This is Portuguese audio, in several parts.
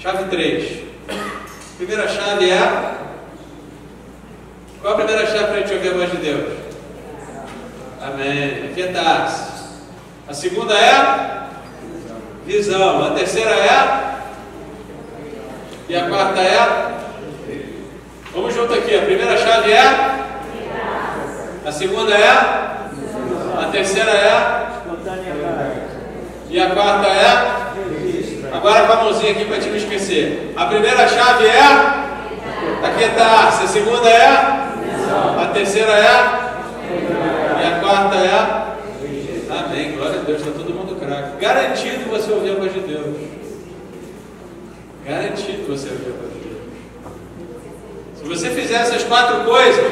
Chave 3. Primeira chave é... Qual a primeira chave para a gente ouvir a voz de Deus? Amém. Aquietar-se. A segunda é? Visão. A terceira é? E a quarta é? Vamos junto aqui. A primeira chave é? A segunda é? A terceira é? E a quarta é? Agora com a mãozinha aqui para te não esquecer. A primeira chave é? Aquietar-se. A segunda é? A terceira é? E a quarta é? Amém. Glória a Deus. Está todo mundo craque. Garantido você ouvir a voz de Deus. Garantido você ouvir a voz de Deus. Se você fizer essas 4 coisas,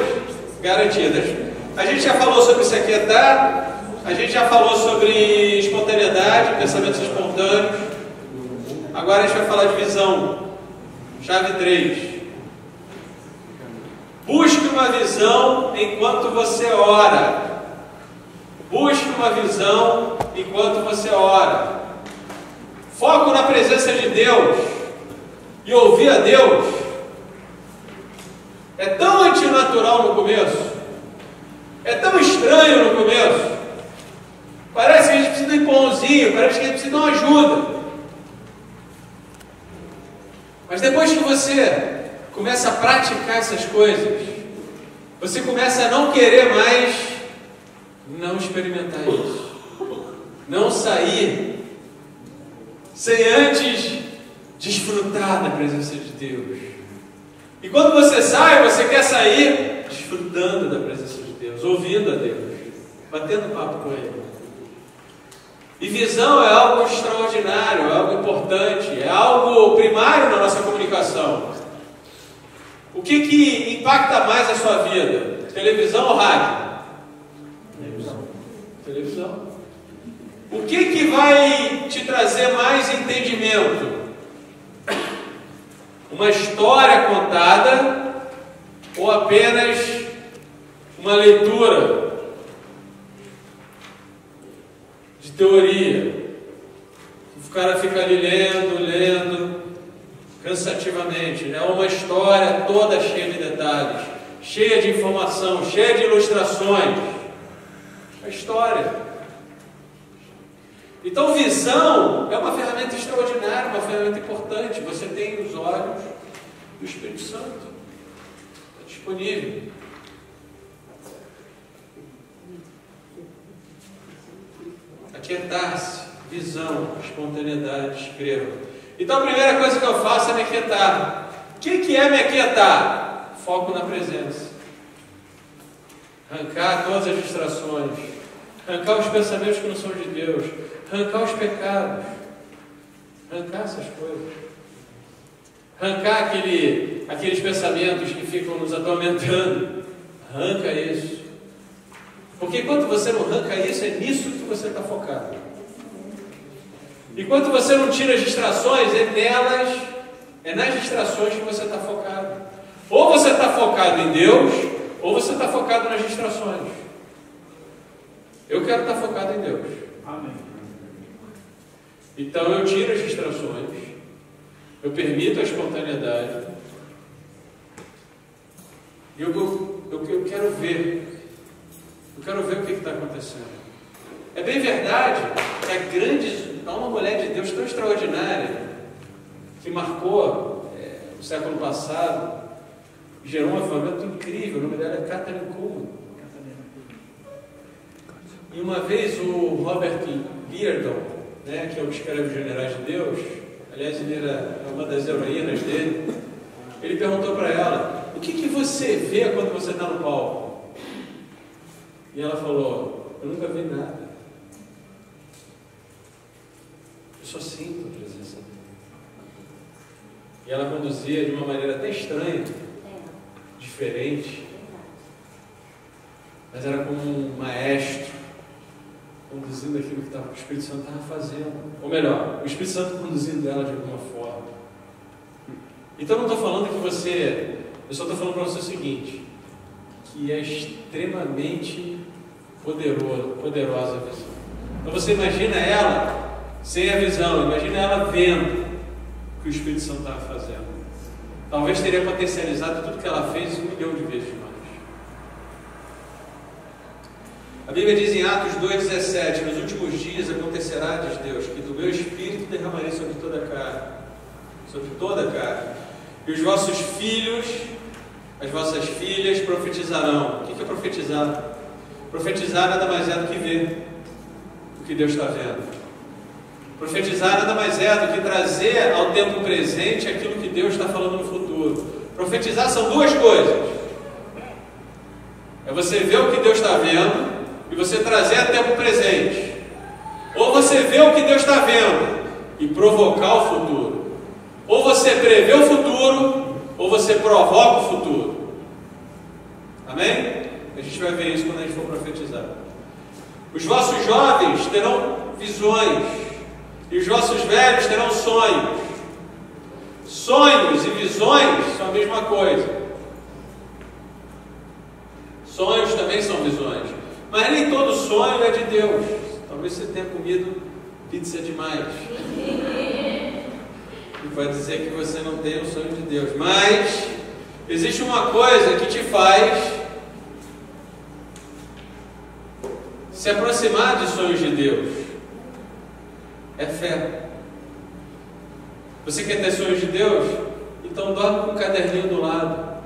garantidas. A gente já falou sobre se aquietar. A gente já falou sobre espontaneidade, pensamentos espontâneos. Agora a gente vai falar de visão. Chave 3. Busque uma visão enquanto você ora. Busque uma visão enquanto você ora. Foco na presença de Deus e ouvir a Deus é tão antinatural no começo, é tão estranho no começo. Parece que a gente precisa de um empurrãozinho, parece que a gente precisa de uma ajuda. Mas depois que você começa a praticar essas coisas, você começa a não querer mais não experimentar isso, não sair sem antes desfrutar da presença de Deus. E quando você sai, você quer sair desfrutando da presença de Deus, ouvindo a Deus, batendo papo com Ele. E visão é algo extraordinário, é algo importante, é algo primário na nossa comunicação. O que impacta mais a sua vida? Televisão ou rádio? Televisão. O que vai te trazer mais entendimento? Uma história contada ou apenas uma leitura de teoria? O cara fica ali lendo cansativamente. É uma história toda cheia de detalhes, cheia de informação, cheia de ilustrações. A história. Então, visão é uma ferramenta extraordinária, uma ferramenta importante. Você tem os olhos do Espírito Santo. Está disponível. Aquietar-se, visão, espontaneidade, escreva. Então, a primeira coisa que eu faço é me aquietar. O que é me aquietar? Foco na presença. Arrancar todas as distrações. Arrancar os pensamentos que não são de Deus. Arrancar os pecados. Arrancar essas coisas. Arrancar aqueles pensamentos que ficam nos atormentando. Arranca isso. Porque enquanto você não arranca isso, é nisso que você está focado. Enquanto você não tira as distrações, é nas distrações que você está focado. Ou você está focado em Deus, ou você está focado nas distrações. Eu quero estar focado em Deus. Amém. Então eu tiro as distrações, eu permito a espontaneidade, e eu quero ver. Eu quero ver o que está acontecendo. É bem verdade que há uma mulher de Deus tão extraordinária que marcou o século passado, gerou um avivamento incrível. O nome dela é Kathryn Kuhlman. E uma vez o Robert Liardon, que é o que escreve Os Generais de Deus, aliás, ele era uma das heroínas dele, ele perguntou para ela: o que você vê quando você está no palco? E ela falou: eu nunca vi nada. Eu só sinto a presença dele. E ela conduzia de uma maneira até estranha, diferente, mas era como um maestro conduzindo aquilo que o Espírito Santo estava fazendo. Ou melhor, o Espírito Santo conduzindo ela de alguma forma. Então eu não estou falando que você... Eu só estou falando para você o seguinte, que é extremamente poderosa a visão. Então você imagina ela sem a visão, imagina ela vendo o que o Espírito Santo estava fazendo. Talvez teria potencializado tudo que ela fez 1 milhão de vezes mais. A Bíblia diz em Atos 2,17: nos últimos dias acontecerá, diz Deus, que do meu Espírito derramarei sobre toda a carne, e os vossos filhos, as vossas filhas profetizarão. O que é profetizar? Profetizar nada mais é do que ver o que Deus está vendo. Profetizar nada mais é do que trazer ao tempo presente aquilo que Deus está falando no futuro. Profetizar são duas coisas: é você ver o que Deus está vendo e você trazer a tempo presente. Ou você vê o que Deus está vendo e provocar o futuro. Ou você prevê o futuro, ou você provoca o futuro. Amém? A gente vai ver isso quando a gente for profetizar. Os vossos jovens terão visões, e os vossos velhos terão sonhos. Sonhos e visões são a mesma coisa. Sonhos também são visões. Mas nem todo sonho é de Deus. Talvez você tenha comido pizza demais e pode dizer que você não tem o sonho de Deus. Mas existe uma coisa que te faz se aproximar de sonhos de Deus. É fé. Você quer ter sonhos de Deus? Então dorme com um caderninho do lado.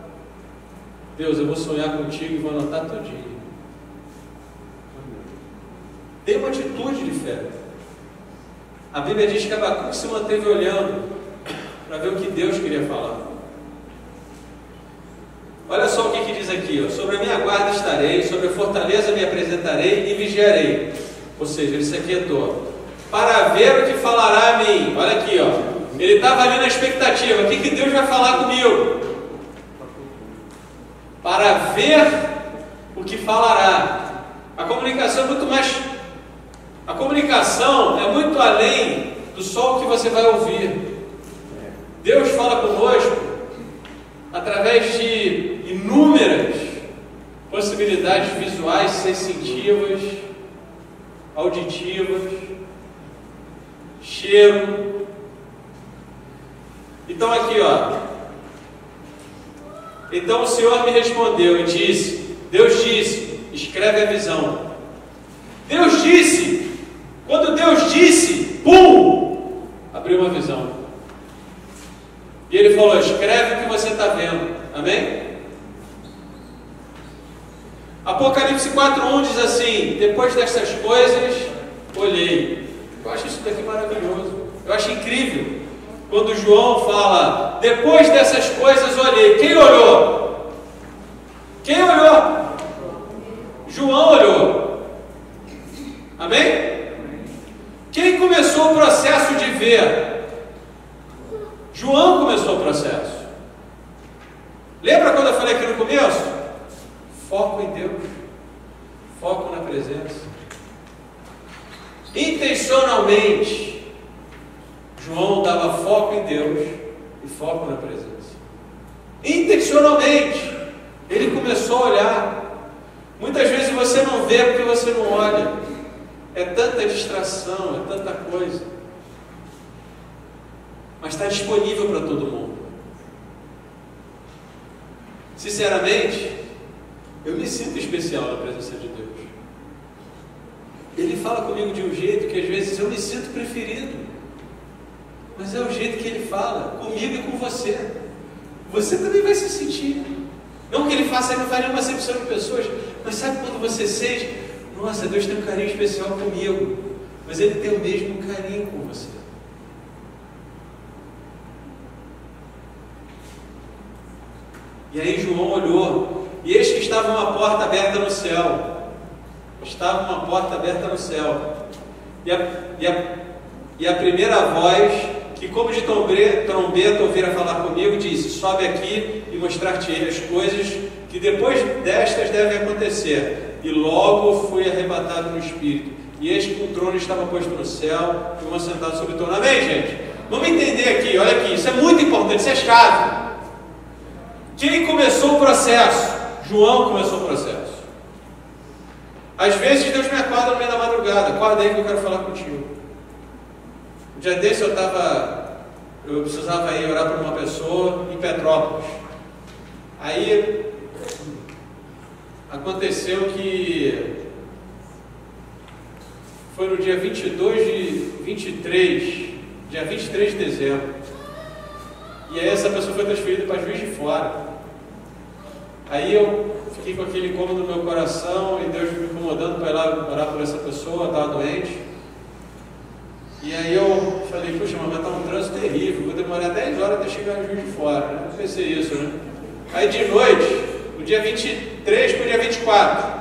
Deus, eu vou sonhar contigo e vou anotar todinho. Tem uma atitude de fé. A Bíblia diz que Abacuque se manteve olhando para ver o que Deus queria falar. Olha só o que diz aqui, ó: sobre a minha guarda estarei, sobre a fortaleza me apresentarei e vigiarei. Ou seja, ele se aquietou para ver o que falará a mim. Olha aqui, ó. Ele estava ali na expectativa: o que Deus vai falar comigo? Para ver o que falará. A comunicação é muito mais. A comunicação é muito além do só o que você vai ouvir. Deus fala conosco através de inúmeras possibilidades visuais, sensitivas, auditivas, cheiro. Então aqui, ó. Então o Senhor me respondeu e disse, Deus disse, escreve a visão. Deus disse. Quando Deus disse, pum, abriu uma visão. E ele falou: escreve o que você está vendo. Amém? Apocalipse 4:1 diz assim: depois dessas coisas, olhei. Eu acho isso daqui maravilhoso. Eu acho incrível quando João fala: depois dessas coisas, olhei. Quem olhou? Quem olhou? João olhou. Amém? Quem começou o processo de ver? João começou o processo. Lembra quando eu falei aqui no começo? Foco em Deus. Foco na presença. Intencionalmente, João dava foco em Deus e foco na presença. Intencionalmente, ele começou a olhar. Muitas vezes você não vê porque você não olha. É tanta distração, é tanta coisa. Mas está disponível para todo mundo. Sinceramente, eu me sinto especial na presença de Deus. Ele fala comigo de um jeito que às vezes eu me sinto preferido. Mas é o jeito que ele fala, comigo e com você. Você também vai se sentir. Não que ele faça, ele não faz nenhuma acepção de pessoas. Mas sabe quando você sente: nossa, Deus tem um carinho especial comigo, mas Ele tem o mesmo carinho com você. E aí João olhou, e eis que estava uma porta aberta no céu. Estava uma porta aberta no céu. E a primeira voz, que como de trombeta ouvira falar comigo, disse: sobe aqui e mostrar-te as coisas que depois destas devem acontecer. E logo fui arrebatado no Espírito. E eis que um trono estava posto no céu, e um assentado sobre o trono. Amém, gente? Vamos entender aqui, olha aqui, isso é muito importante, isso é chave. Quem começou o processo? João começou o processo. Às vezes Deus me acorda no meio da madrugada: acorda aí que eu quero falar contigo. Um dia desse eu estava eu precisava ir orar por uma pessoa em Petrópolis. Aí aconteceu que foi no dia 23 de dezembro. E aí essa pessoa foi transferida para Juiz de Fora. Aí eu fiquei com aquele incômodo no meu coração e Deus me incomodando para ir lá orar por essa pessoa, estava doente. E aí eu falei, puxa, mas vai estar um trânsito terrível, vou demorar 10 horas até chegar em Juiz de Fora, né? Eu pensei isso, né? Aí de noite, no dia 23 para o dia 24,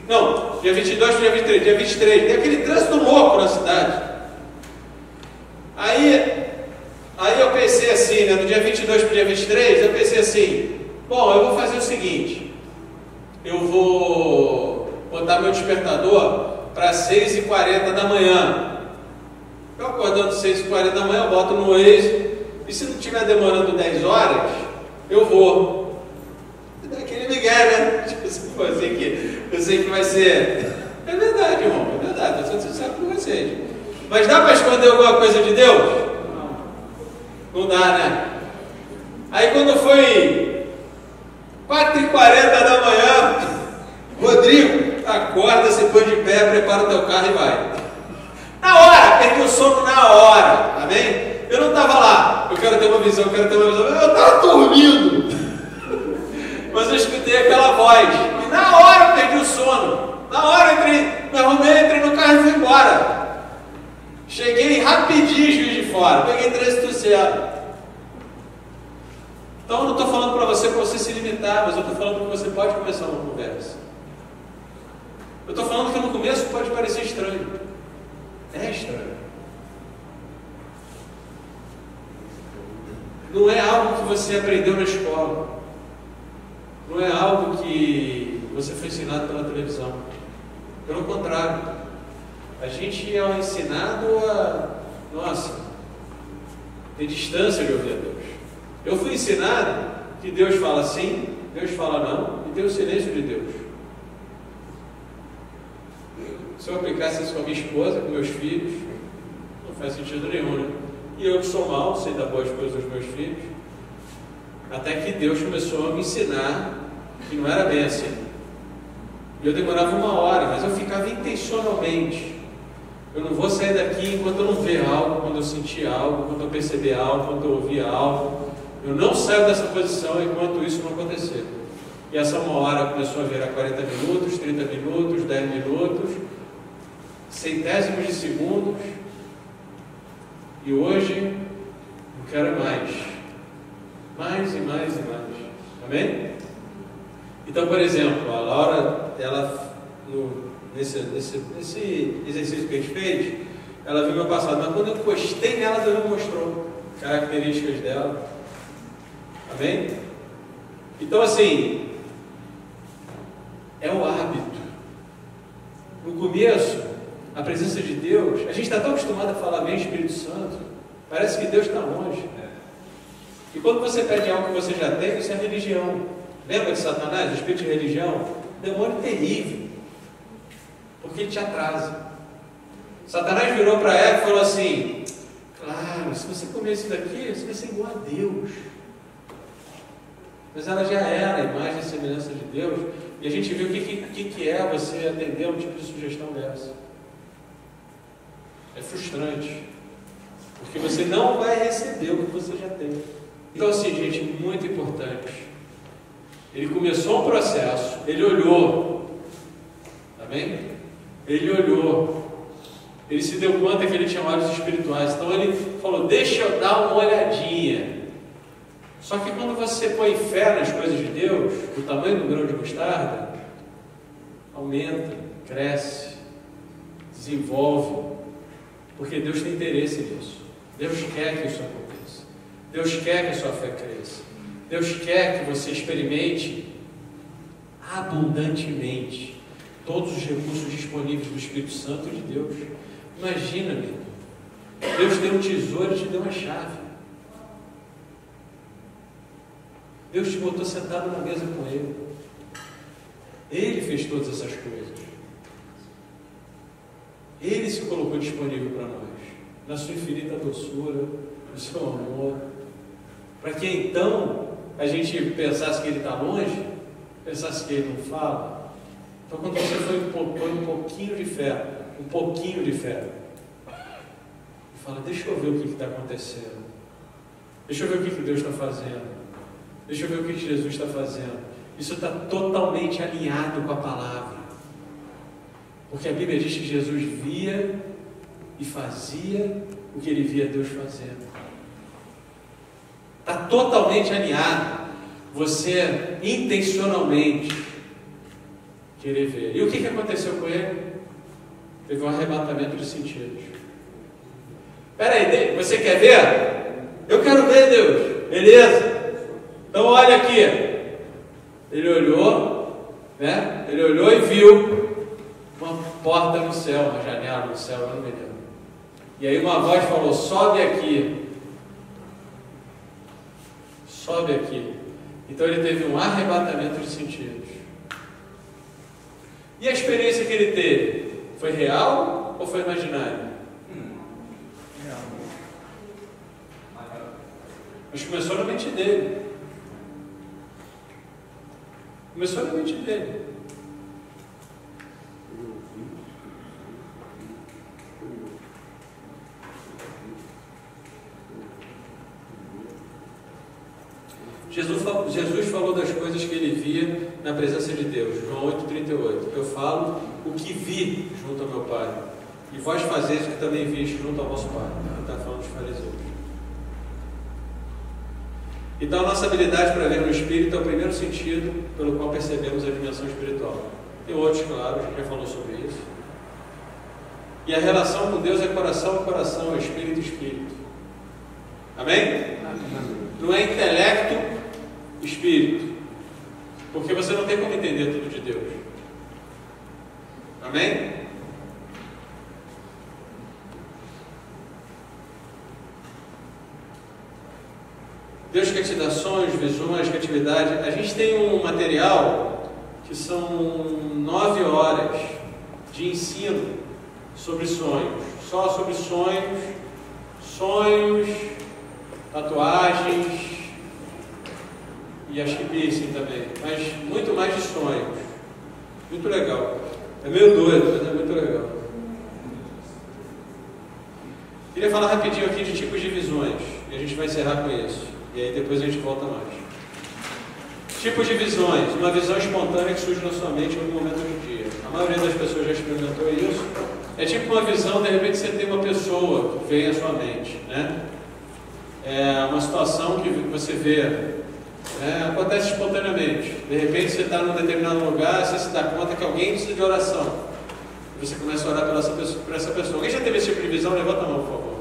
não, dia 22 para o dia 23, dia 23, tem aquele trânsito louco na cidade. Aí eu pensei assim, né, no dia 22 para o dia 23, eu pensei assim, bom, eu vou fazer o seguinte, eu vou botar meu despertador para 6h40 da manhã. Eu acordando 6h40 da manhã, eu boto no Waze, e se não estiver demorando 10 horas, eu vou. E daquele migué, né? Tipo assim, eu sei que vai ser. É verdade, irmão, é verdade, eu sou sincero com vocês. Mas dá para esconder alguma coisa de Deus? Não dá, né? Aí quando foi 4h40 da manhã, Rodrigo, acorda, se põe de pé, prepara o teu carro e vai. Na hora, perdi o sono na hora, amém? Eu não estava lá, eu quero ter uma visão, eu estava dormindo. Mas eu escutei aquela voz, e na hora eu perdi o sono. Na hora eu me arrumei, entrei no carro e fui embora. Cheguei rapidinho, Juiz de Fora, peguei trânsito zero. Então eu não estou falando para você se limitar, mas eu estou falando que você pode começar uma conversa. Eu estou falando que no começo pode parecer estranho. É estranho. Não é algo que você aprendeu na escola. Não é algo que você foi ensinado pela televisão. Pelo contrário. A gente é ensinado a, ter distância de ouvir a Deus. Eu fui ensinado que Deus fala sim, Deus fala não, e tem o silêncio de Deus. Se eu aplicasse isso com a minha esposa, com meus filhos, não faz sentido nenhum, né? E eu que sou mau, sei dar boas coisas aos meus filhos, até que Deus começou a me ensinar que não era bem assim. E eu demorava 1 hora, mas eu ficava intencionalmente. Eu não vou sair daqui enquanto eu não ver algo, quando eu sentir algo, quando eu perceber algo, quando eu ouvir algo. Eu não saio dessa posição enquanto isso não acontecer. E essa 1 hora começou a virar 40 minutos, 30 minutos, 10 minutos, centésimos de segundos, e hoje eu quero mais e mais e mais, amém? Então, por exemplo, a Laura, ela, nesse exercício que a gente fez, ela viu meu passado, mas quando eu encostei nela, Deus me mostrou características dela, amém? Então, assim, é o hábito. No começo, a presença de Deus, a gente está tão acostumado a falar bem Espírito Santo, parece que Deus está longe. E quando você pede algo que você já tem, isso é religião. Lembra de Satanás, o espírito de religião? Demônio terrível, porque ele te atrasa. Satanás virou para Eva e falou assim: claro, se você comer isso daqui, você vai ser igual a Deus. Mas ela já era a imagem e semelhança de Deus, e a gente viu o que é você atender a um tipo de sugestão dessa. É frustrante, porque você não vai receber o que você já tem. Então, assim, gente, muito importante. Ele começou um processo, ele olhou, amém? Ele olhou, ele se deu conta que ele tinha olhos espirituais, então ele falou: deixa eu dar uma olhadinha. Só que quando você põe fé nas coisas de Deus, o tamanho do grão de mostarda aumenta, cresce, desenvolve, porque Deus tem interesse nisso. Deus quer que isso aconteça. Deus quer que a sua fé cresça. Deus quer que você experimente abundantemente todos os recursos disponíveis do Espírito Santo de Deus. Imagina, amigo, Deus deu um tesouro e te deu uma chave. Deus te botou sentado na mesa com Ele. Ele fez todas essas coisas. Ele se colocou disponível para nós, na sua infinita doçura, no do seu amor, para que então a gente pensasse que Ele está longe, pensasse que Ele não fala. Então, quando você põe um pouquinho de fé, e fala, deixa eu ver o que está acontecendo, deixa eu ver o que Deus está fazendo, deixa eu ver o que Jesus está fazendo. Isso está totalmente alinhado com a palavra, porque a Bíblia diz que Jesus via e fazia o que Ele via Deus fazendo. Está totalmente alinhado você intencionalmente querer ver. E o que aconteceu com ele? Teve um arrebatamento de sentidos. Espera aí, você quer ver? Eu quero ver, Deus. Beleza? Então olha aqui. Ele olhou, né? Ele olhou e viu uma porta no céu, uma janela no céu, eu não me lembro. E aí uma voz falou, sobe aqui. Sobe aqui. Então ele teve um arrebatamento de sentidos. E a experiência que ele teve? Foi real ou foi imaginária? Real. Mas começou na mente dele. Começou na mente dele. Jesus falou das coisas que ele via na presença de Deus. João 8,38. Eu falo o que vi junto ao meu Pai, e vós fazeis o que também viste junto ao vosso Pai. Ele está falando dos fariseus. Então a nossa habilidade para ver no Espírito é o primeiro sentido pelo qual percebemos a dimensão espiritual. Tem outros, claro, a gente já falou sobre isso. E a relação com Deus é coração a coração, é espírito a espírito. Amém? Não é intelecto, espírito. Porque você não tem como entender tudo de Deus. Amém? Deus quer te dar sonhos, visões, criatividade. A gente tem um material que são 9 horas de ensino sobre sonhos. Só sobre sonhos, tatuagens e acho que piercing também, mas muito mais de sonhos. Muito legal. É meio doido, mas é muito legal. Queria falar rapidinho aqui de tipos de visões e a gente vai encerrar com isso. E aí depois a gente volta mais. Tipos de visões. Uma visão espontânea que surge na sua mente em algum momento do dia. A maioria das pessoas já experimentou isso. É tipo uma visão, de repente você tem uma pessoa que vem à sua mente, né? É uma situação que você vê, acontece espontaneamente. De repente você está num determinado lugar, você se dá conta que alguém precisa de oração. E você começa a orar por essa pessoa. Alguém já teve esse tipo de visão? Levanta a mão, por favor.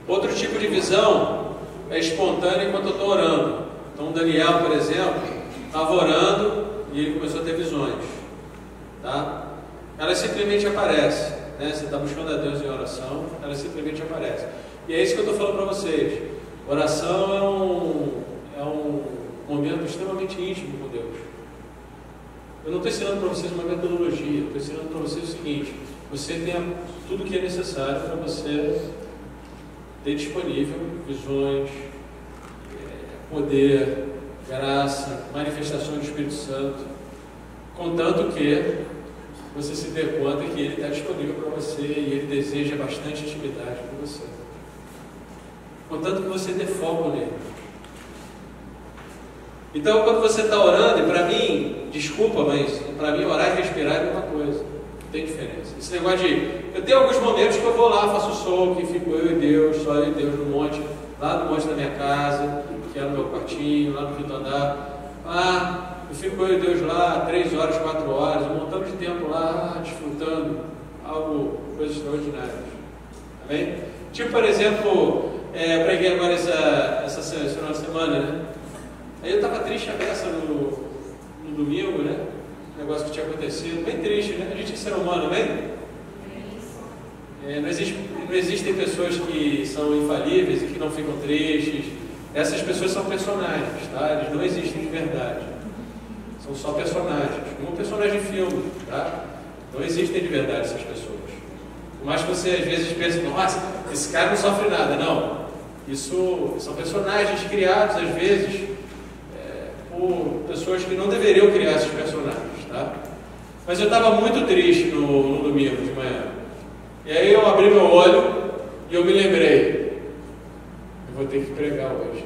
Outro tipo de visão é espontânea enquanto eu estou orando. Então Daniel, por exemplo, estava orando e ele começou a ter visões. Tá? Ela simplesmente aparece. Você está buscando a Deus em oração, ela simplesmente aparece. E é isso que eu estou falando para vocês. Oração é um momento extremamente íntimo com Deus. Eu não estou ensinando para vocês uma metodologia, estou ensinando para vocês o seguinte: você tem tudo que é necessário para você ter disponível visões, poder, graça, manifestação do Espírito Santo, contanto que você se dê conta que Ele está disponível para você e Ele deseja bastante intimidade com você. Contanto que você dê foco nele. Então, quando você está orando, e para mim, desculpa, mas para mim orar e respirar é uma coisa. Não tem diferença. Esse negócio de... Eu tenho alguns momentos que eu vou lá, faço som, que fico eu e Deus, só eu e Deus no monte, lá no monte da minha casa, que é no meu quartinho, lá no quinto andar. Eu fico eu e Deus lá, 3 horas, 4 horas, um montão de tempo lá, desfrutando coisas extraordinárias. Amém? Tipo, por exemplo, preguei agora essa semana, né? Aí eu estava triste a beça no domingo, né? O negócio que tinha acontecido, bem triste, né? A gente é ser humano, amém? Não existem pessoas que são infalíveis e que não ficam tristes. Essas pessoas são personagens, tá? Eles não existem de verdade. São só personagens, como um personagem de filme, tá? Não existem de verdade essas pessoas. Por mais que você às vezes pense, nossa, esse cara não sofre nada. Não. Isso são personagens criados às vezes por pessoas que não deveriam criar esses personagens, tá? Mas eu estava muito triste no domingo de manhã. E aí eu abri meu olho e eu me lembrei, eu vou ter que pregar hoje.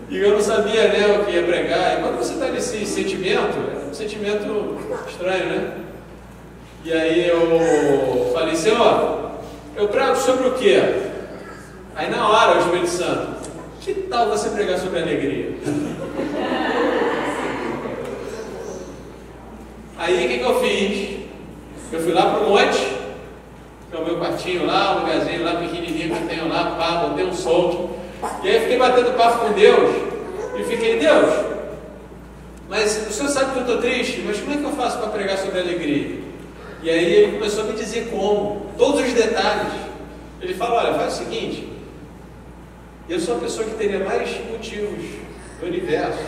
E eu não sabia, né, o que ia pregar. E quando você está nesse sentimento, é um sentimento estranho, né? E aí eu falei, Senhor, eu prego sobre o quê? Aí na hora o Espírito Santo, que tal você pregar sobre alegria? Aí o que eu fiz? Eu fui lá para o monte, que é o meu quartinho lá, um lugarzinho lá pequenininho que eu tenho lá, pá, botei um som. E aí fiquei batendo papo com Deus e fiquei, Deus, mas o Senhor sabe que eu estou triste, mas como é que eu faço para pregar sobre alegria? E aí ele começou a me dizer como, todos os detalhes. Ele falou, olha, faz o seguinte, eu sou a pessoa que teria mais motivos do universo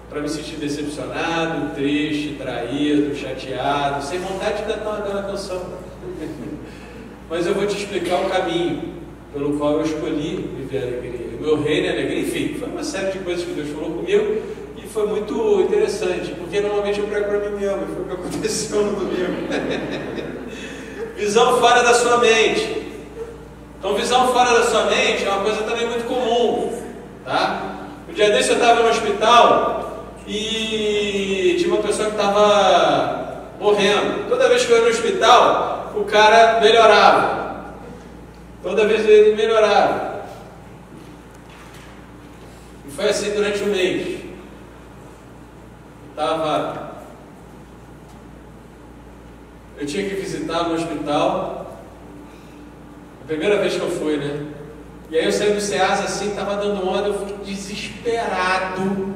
para me sentir decepcionado, triste, traído, chateado, sem vontade de cantar uma canção. Mas eu vou te explicar o caminho pelo qual eu escolhi viver a alegria. O meu reino é alegria, enfim, foi uma série de coisas que Deus falou comigo e foi muito interessante, porque normalmente eu prego para mim mesmo, e foi o que aconteceu no domingo. Visão fora da sua mente. Então, visão fora da sua mente é uma coisa também muito comum, tá? Um dia desse eu estava no hospital e tinha uma pessoa que estava morrendo. Toda vez que eu ia no hospital, o cara melhorava. Toda vez ele melhorava. E foi assim durante um mês. Eu tinha que visitar no hospital. A primeira vez que eu fui, né? E aí eu saí do SEASA assim, estava dando onda, eu fui desesperado.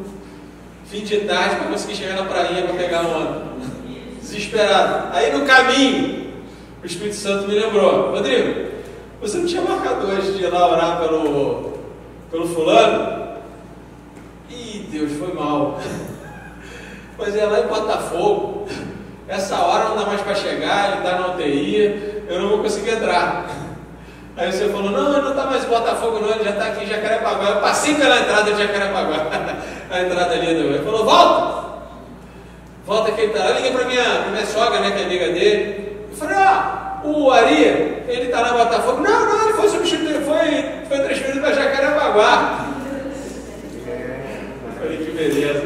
Fim de tarde para conseguir chegar na prainha para pegar onda. Desesperado. Aí no caminho, o Espírito Santo me lembrou, Rodrigo, você não tinha marcado hoje de ir lá orar pelo fulano? Ih, Deus, foi mal. Pois é, lá em Botafogo, essa hora não dá mais para chegar, ele está na UTI, eu não vou conseguir entrar. Aí você falou, não, ele não está mais em Botafogo não, ele já está aqui em Jacarepaguá. Eu passei pela entrada de Jacarepaguá, a entrada ali do... Ele falou, volta que ele está lá. Eu liguei para minha sogra, né, que é amiga dele. Eu falei, o Ari, ele está lá em Botafogo. Não, ele foi substituído, foi transferido para Jacarepaguá. Eu falei, que beleza.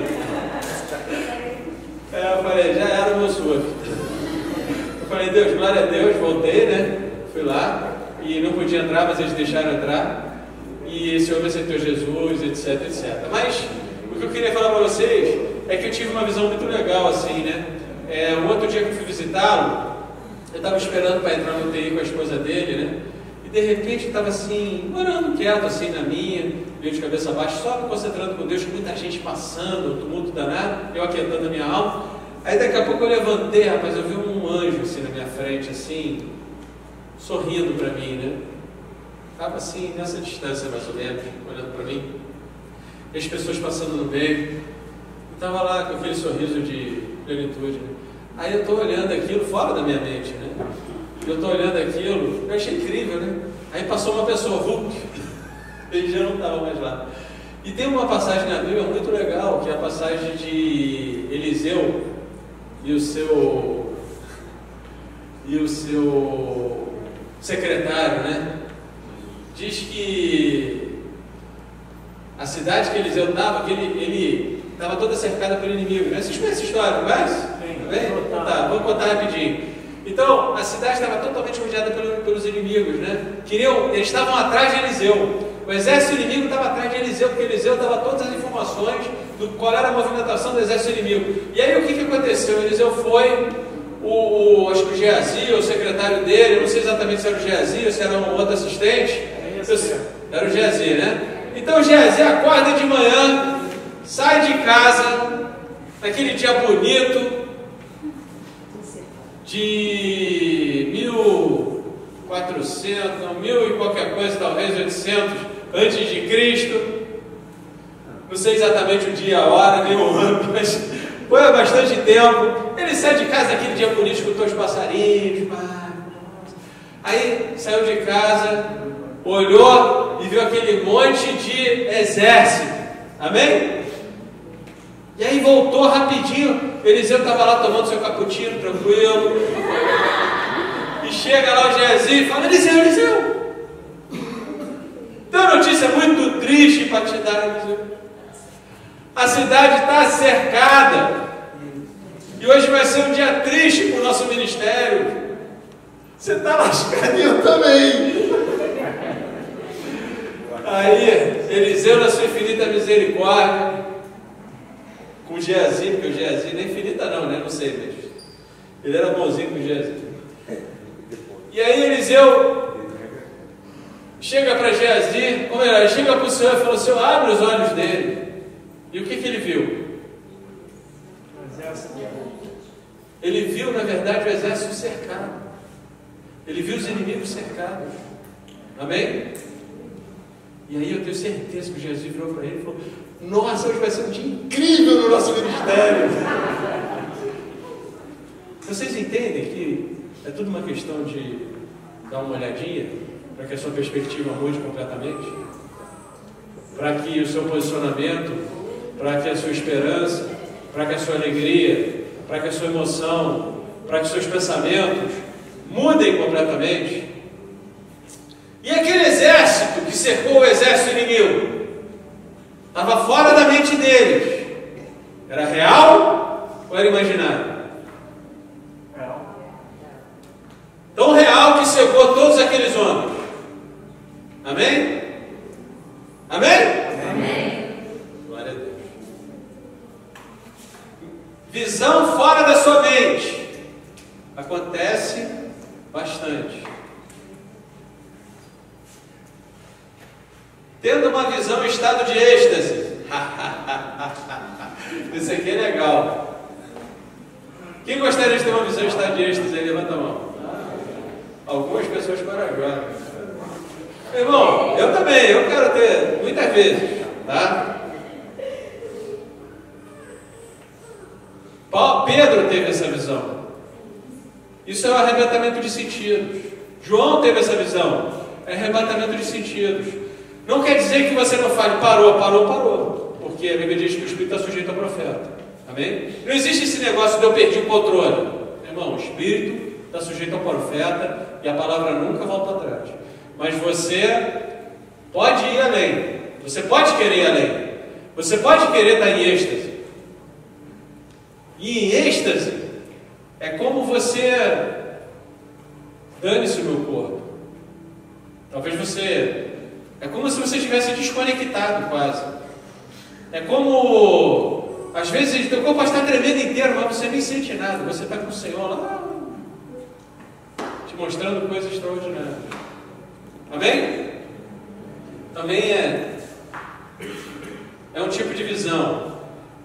Eu falei, já era o meu surto. Eu falei, Deus, glória a Deus, voltei, né? Fui lá. E não podia entrar, mas eles deixaram entrar. E esse homem aceitou Jesus, etc, etc. Mas o que eu queria falar para vocês é que eu tive uma visão muito legal, assim, né? Um outro dia que eu fui visitá-lo, eu estava esperando para entrar no UTI com a esposa dele, né? E de repente eu estava assim, orando quieto, assim, na minha, meio de cabeça baixa, só me concentrando com Deus, com muita gente passando, um tumulto danado, eu aquietando a minha alma. Aí daqui a pouco eu levantei, rapaz, eu vi um anjo assim na minha frente, assim, sorrindo para mim, né? Estava assim, nessa distância mais ou menos, olhando para mim. E as pessoas passando no meio. Estava lá com aquele sorriso de plenitude, né? Aí eu estou olhando aquilo fora da minha mente, né? Eu estou olhando aquilo, eu achei incrível, né? Aí passou uma pessoa, ele já não estava mais lá. E tem uma passagem na Bíblia muito legal, que é a passagem de Eliseu e o seu secretário, né? Diz que a cidade que Eliseu estava, que ele estava toda cercada pelo inimigo, né? Vocês conhecem essa história, não conhece? Tá, vou contar rapidinho. Então, a cidade estava totalmente rodeada pelos inimigos, né? Eles estavam atrás de Eliseu. O exército inimigo estava atrás de Eliseu, porque Eliseu dava todas as informações do qual era a movimentação do exército inimigo. E aí o que aconteceu? Eliseu foi, acho que o Geazi, o secretário dele, eu não sei exatamente se era o Geazi ou se era um outro assistente. Era o Geazi, né? Então o Geazi acorda de manhã, sai de casa, naquele dia bonito, de 1400, 1000 e qualquer coisa, talvez 800 antes de Cristo. Não sei exatamente o dia, a hora, nem o ano, mas foi há bastante tempo. Ele sai de casa aquele dia bonito, escutou os passarinhos, aí saiu de casa, olhou e viu aquele monte de exército, amém? E aí voltou rapidinho, Eliseu estava lá tomando seu cappuccino, tranquilo, e chega lá o Geazi e fala: Eliseu, tem uma notícia muito triste para te dar, Eliseu. A cidade está cercada, e hoje vai ser um dia triste para o nosso ministério. Você está lascado e eu também. Aí, Eliseu, na sua infinita misericórdia, com Geazi, porque o Geazi nem infinita não, né? Não sei mesmo. Ele era bonzinho com o Geazi. E aí Eliseu chega para Geazi, ou melhor, chega para o Senhor e fala: Senhor, abre os olhos dele. E o que ele viu? Ele viu, na verdade, o exército cercado. Ele viu os inimigos cercados. Amém? E aí eu tenho certeza que Jesus virou para ele e falou: nossa, hoje vai ser um dia incrível no nosso ministério. Vocês entendem que é tudo uma questão de dar uma olhadinha para que a sua perspectiva mude completamente? Para que o seu posicionamento, para que a sua esperança, para que a sua alegria, para que a sua emoção, para que os seus pensamentos mudem completamente. E aquele exército que cercou o exército inimigo estava fora da mente deles. Era real ou era imaginário? Real. Tão real que cercou todos aqueles homens. Amém? Amém? Amém. Glória a Deus. Visão fora da sua mente acontece bastante. Tendo uma visão em estado de êxtase. Isso aqui é legal. Quem gostaria de ter uma visão em estado de êxtase aí? Levanta a mão. Algumas pessoas corajosas. Irmão, eu também, eu quero ter muitas vezes, tá? Pedro teve essa visão. Isso é um arrebatamento de sentidos. João teve essa visão. É arrebatamento de sentidos. Não quer dizer que você não fale: parou. Porque a Bíblia diz que o Espírito está sujeito ao profeta. Amém? Não existe esse negócio de eu perdi o controle. Irmão, o Espírito está sujeito ao profeta e a palavra nunca volta atrás. Mas você pode ir além. Você pode querer ir além. Você pode querer estar em êxtase. E em êxtase é como você: dane-se o meu corpo. Talvez você... É como se você estivesse desconectado quase. É como... Às vezes o teu corpo está tremendo inteiro, mas você nem sente nada. Você está com o Senhor lá, te mostrando coisas extraordinárias. Amém? Também é um tipo de visão.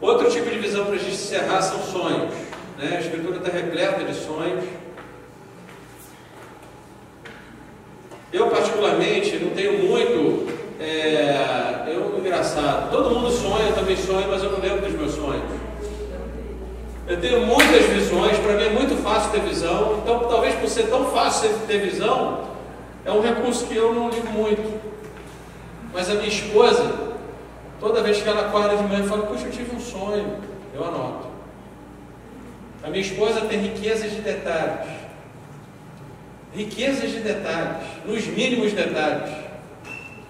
Outro tipo de visão para a gente encerrar são sonhos, né? A Escritura está repleta de sonhos. Eu particularmente não tenho muito, engraçado, todo mundo sonha, eu também sonho, mas eu não lembro dos meus sonhos. Eu tenho muitas visões, para mim é muito fácil ter visão, então talvez por ser tão fácil ter visão, é um recurso que eu não ligo muito. Mas a minha esposa, toda vez que ela acorda de manhã, fala: puxa, eu tive um sonho, eu anoto. A minha esposa tem riquezas de detalhes. Riquezas de detalhes, nos mínimos detalhes.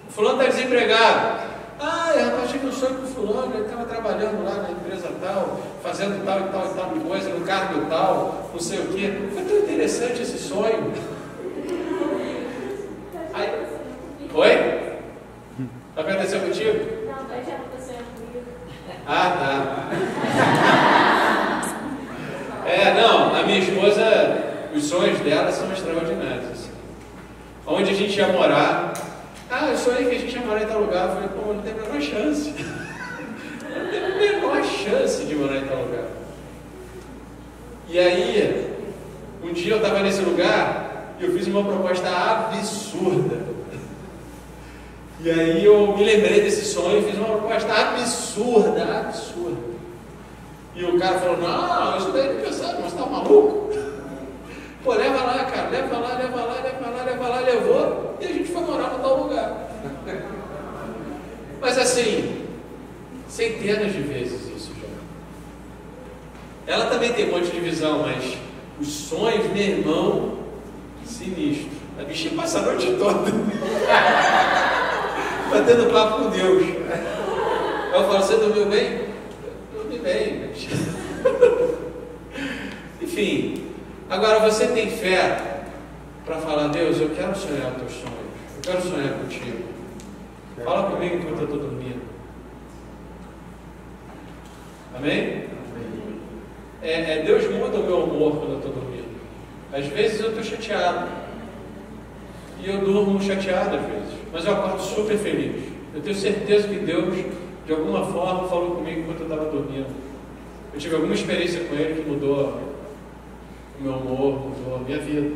O fulano está desempregado. Rapaz, tive um sonho com o fulano, ele estava trabalhando lá na empresa tal, fazendo tal e tal e tal coisa, no cargo tal, não sei o quê. Foi tão interessante esse sonho. Aí, oi? Aconteceu contigo? Não, mas já aconteceu comigo. Tá. Não, a minha esposa, os sonhos dela são extraordinários. Assim. Onde a gente ia morar. Eu sonhei que a gente ia morar em tal lugar. Eu falei: pô, não tem a menor chance. Não tem a menor chance de morar em tal lugar. E aí, um dia eu estava nesse lugar e eu fiz uma proposta absurda. E aí eu me lembrei desse sonho e fiz uma proposta absurda. E o cara falou: não, isso daí não precisa conversando, mas tá maluco? Pô, leva lá, cara, leva lá, levou, e a gente foi morar no tal lugar. Mas assim, centenas de vezes isso já. Ela também tem um monte de visão, mas os sonhos, meu irmão, sinistro. A bichinha passa a noite toda batendo papo com Deus. Eu falo, você dormiu bem? Eu dormi bem, mas... Enfim, agora você tem fé para falar, Deus, eu quero sonhar os teus sonhos, eu quero sonhar contigo. Fala comigo enquanto eu estou dormindo. Amém? Deus muda o meu humor quando eu estou dormindo. Às vezes eu estou chateado. E eu durmo chateado às vezes. Mas eu acordo super feliz. Eu tenho certeza que Deus, de alguma forma, falou comigo enquanto eu estava dormindo. Eu tive alguma experiência com Ele que mudou o meu humor, mudou a minha vida.